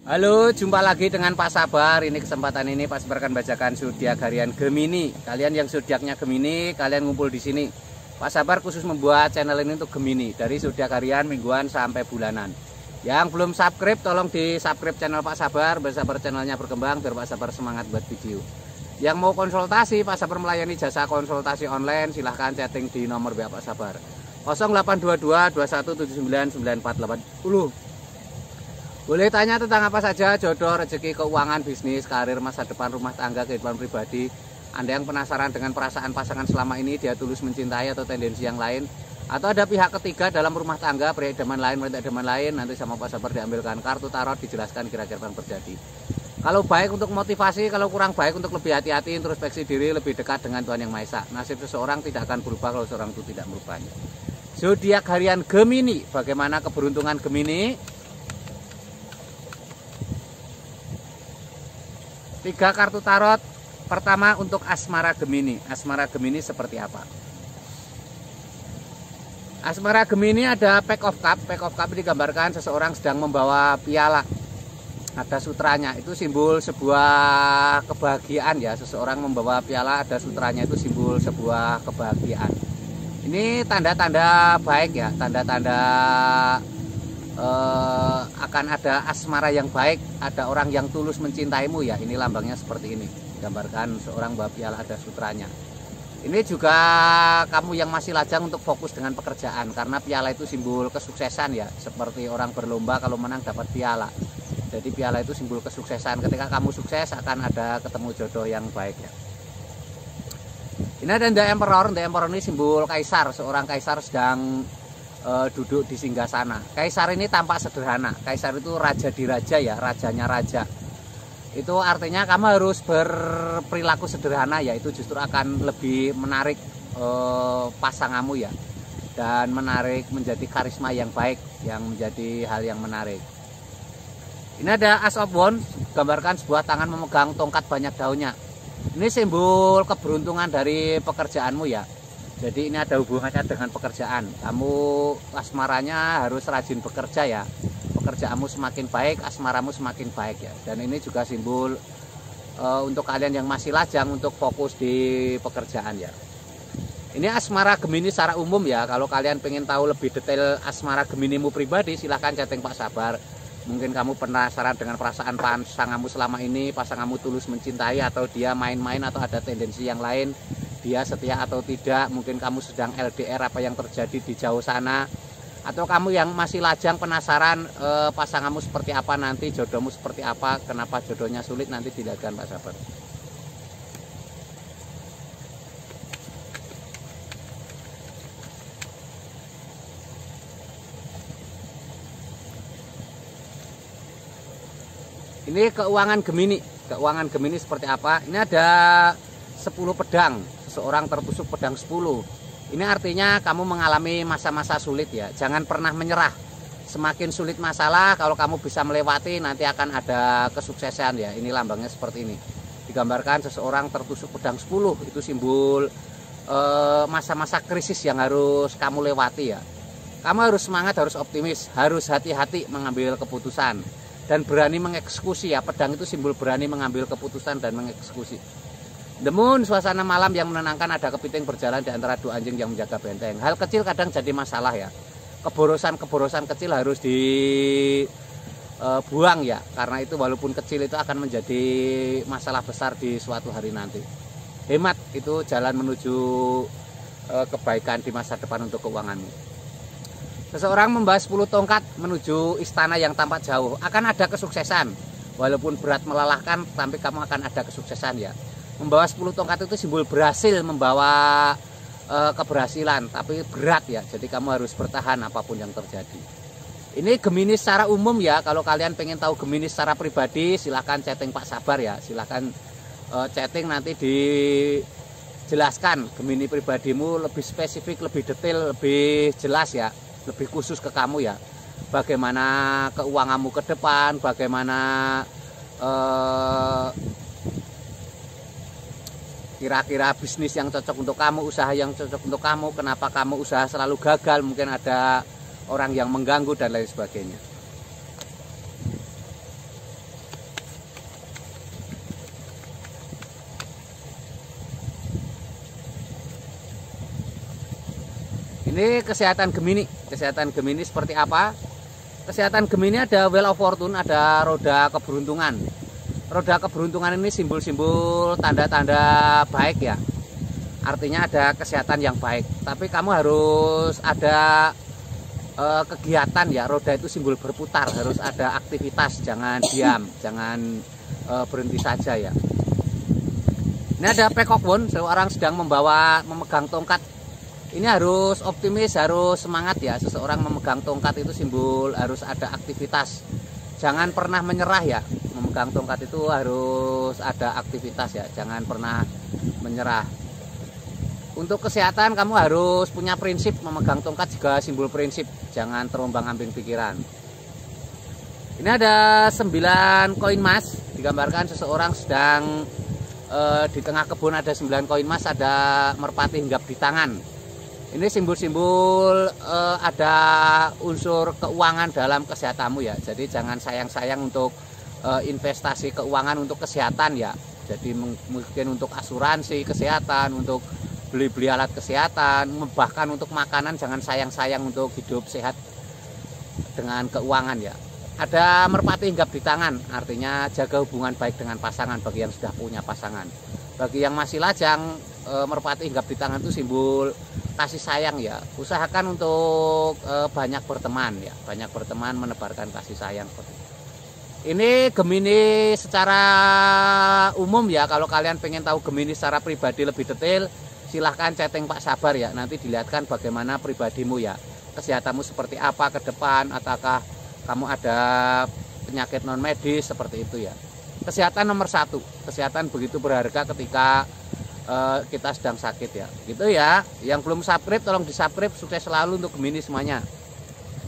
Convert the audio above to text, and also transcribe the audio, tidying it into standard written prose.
Halo, jumpa lagi dengan Pak Sabar. Ini kesempatan ini Pak Sabar akan bacakan zodiak harian Gemini. Kalian yang zodiaknya Gemini, kalian ngumpul di sini. Pak Sabar khusus membuat channel ini untuk Gemini, dari zodiak harian, mingguan sampai bulanan. Yang belum subscribe, tolong di subscribe channel Pak Sabar, biar Sabar channelnya berkembang, biar Pak Sabar semangat buat video. Yang mau konsultasi, Pak Sabar melayani jasa konsultasi online, silahkan chatting di nomor WA Pak Sabar 0822 2179 948. Boleh tanya tentang apa saja, jodoh, rezeki, keuangan, bisnis, karir, masa depan, rumah tangga, kehidupan pribadi. Anda yang penasaran dengan perasaan pasangan selama ini, dia tulus mencintai atau tendensi yang lain, atau ada pihak ketiga dalam rumah tangga, pria idaman lain, wanita idaman lain, nanti sama Pak Sabar diambilkan kartu tarot, dijelaskan kira-kira yang terjadi. Kalau baik untuk motivasi, kalau kurang baik untuk lebih hati-hati, introspeksi diri, lebih dekat dengan Tuhan Yang Maha Esa. Nasib seseorang tidak akan berubah kalau seorang itu tidak merubahnya. Zodiak harian Gemini, bagaimana keberuntungan Gemini? 3 kartu tarot. Pertama untuk asmara Gemini. Asmara Gemini seperti apa? Asmara Gemini ada Pack of Cup. Pack of Cup digambarkan seseorang sedang membawa piala. Ada sutranya, itu simbol sebuah kebahagiaan ya. Seseorang membawa piala, ada sutranya, itu simbol sebuah kebahagiaan. Ini tanda-tanda baik ya, tanda-tanda akan ada asmara yang baik, ada orang yang tulus mencintaimu ya. Ini lambangnya seperti ini, gambarkan seorang bawa piala, ada sutranya. Ini juga kamu yang masih lajang untuk fokus dengan pekerjaan, karena piala itu simbol kesuksesan ya, seperti orang berlomba kalau menang dapat piala. Jadi piala itu simbol kesuksesan, ketika kamu sukses akan ada ketemu jodoh yang baik ya. Ini ada The Emperor. The Emperor ini simbol kaisar, seorang kaisar sedang duduk di singgasana. Kaisar ini tampak sederhana. Kaisar itu raja di raja ya, rajanya raja. Itu artinya kamu harus berperilaku sederhana ya, itu justru akan lebih menarik pasanganmu ya, dan menarik menjadi karisma yang baik, yang menjadi hal yang menarik. Ini ada Ace of Wands, gambarkan sebuah tangan memegang tongkat banyak daunnya. Ini simbol keberuntungan dari pekerjaanmu ya. Jadi ini ada hubungannya dengan pekerjaan. Kamu asmaranya harus rajin bekerja ya. Pekerjaanmu semakin baik, asmaramu semakin baik ya. Dan ini juga simbol untuk kalian yang masih lajang untuk fokus di pekerjaan ya. Ini asmara Gemini secara umum ya. Kalau kalian pengen tahu lebih detail asmara Geminimu pribadi, silahkan chatting Pak Sabar. Mungkin kamu penasaran dengan perasaan pasanganmu selama ini, pasanganmu tulus mencintai atau dia main-main atau ada tendensi yang lain, dia setia atau tidak, mungkin kamu sedang LDR, apa yang terjadi di jauh sana, atau kamu yang masih lajang penasaran pasanganmu seperti apa nanti, jodohmu seperti apa, kenapa jodohnya sulit, nanti dilihatkan Pak Sabar. Ini keuangan Gemini. Keuangan Gemini seperti apa? Ini ada 10 pedang. Seorang tertusuk pedang 10. Ini artinya kamu mengalami masa-masa sulit ya. Jangan pernah menyerah. Semakin sulit masalah, kalau kamu bisa melewati, nanti akan ada kesuksesan ya. Ini lambangnya seperti ini. Digambarkan seseorang tertusuk pedang 10. Itu simbol masa-masa krisis yang harus kamu lewati ya. Kamu harus semangat, harus optimis, harus hati-hati mengambil keputusan. Dan berani mengeksekusi ya. Pedang itu simbol berani mengambil keputusan dan mengeksekusi. The Moon, suasana malam yang menenangkan, ada kepiting berjalan di antara 2 anjing yang menjaga benteng. Hal kecil kadang jadi masalah ya. Keborosan kecil harus dibuang ya. Karena itu walaupun kecil itu akan menjadi masalah besar di suatu hari nanti. Hemat, itu jalan menuju kebaikan di masa depan untuk keuanganmu. Seseorang membawa 10 tongkat menuju istana yang tampak jauh. Akan ada kesuksesan. Walaupun berat melelahkan, tapi kamu akan ada kesuksesan ya. Membawa 10 tongkat itu simbol berhasil, membawa keberhasilan. Tapi berat ya, jadi kamu harus bertahan apapun yang terjadi. Ini Gemini secara umum ya. Kalau kalian pengen tahu Gemini secara pribadi, silahkan chatting Pak Sabar ya. Silahkan chatting, nanti dijelaskan Gemini pribadimu lebih spesifik, lebih detail, lebih jelas ya. Lebih khusus ke kamu ya, bagaimana keuanganmu ke depan, bagaimana kira-kira bisnis yang cocok untuk kamu, usaha yang cocok untuk kamu, kenapa kamu usaha selalu gagal, mungkin ada orang yang mengganggu dan lain sebagainya. Ini kesehatan Gemini. Kesehatan Gemini seperti apa? Kesehatan Gemini ada Wheel of Fortune, ada roda keberuntungan. Roda keberuntungan ini simbol-simbol tanda-tanda baik ya. Artinya ada kesehatan yang baik. Tapi kamu harus ada kegiatan ya. Roda itu simbol berputar, harus ada aktivitas, jangan diam, jangan berhenti saja ya. Ini ada Peacock Wand, seorang sedang memegang tongkat. Ini harus optimis, harus semangat ya. Seseorang memegang tongkat itu simbol harus ada aktivitas. Jangan pernah menyerah ya. Memegang tongkat itu harus ada aktivitas ya. Jangan pernah menyerah. Untuk kesehatan kamu harus punya prinsip. Memegang tongkat juga simbol prinsip. Jangan terombang-ambing pikiran. Ini ada 9 koin emas. Digambarkan seseorang sedang di tengah kebun, ada 9 koin emas, ada merpati hinggap di tangan. Ini simbol-simbol ada unsur keuangan dalam kesehatanmu ya. Jadi jangan sayang-sayang untuk investasi keuangan untuk kesehatan ya. Jadi mungkin untuk asuransi kesehatan, untuk beli-beli alat kesehatan, bahkan untuk makanan jangan sayang-sayang untuk hidup sehat dengan keuangan ya. Ada merpati hinggap di tangan, artinya jaga hubungan baik dengan pasangan bagi yang sudah punya pasangan. Bagi yang masih lajang, merpati hinggap di tangan itu simbol kasih sayang ya. Usahakan untuk banyak berteman ya, banyak berteman, menebarkan kasih sayang. Ini Gemini secara umum ya. Kalau kalian pengen tahu Gemini secara pribadi lebih detail, silahkan chatting Pak Sabar ya. Nanti dilihatkan bagaimana pribadimu ya, kesehatanmu seperti apa ke depan, ataukah kamu ada penyakit non medis seperti itu ya. Kesehatan nomor 1, kesehatan begitu berharga ketika kita sedang sakit ya. Gitu ya. Yang belum subscribe tolong di subscribe. Sukses selalu untuk Gemini semuanya.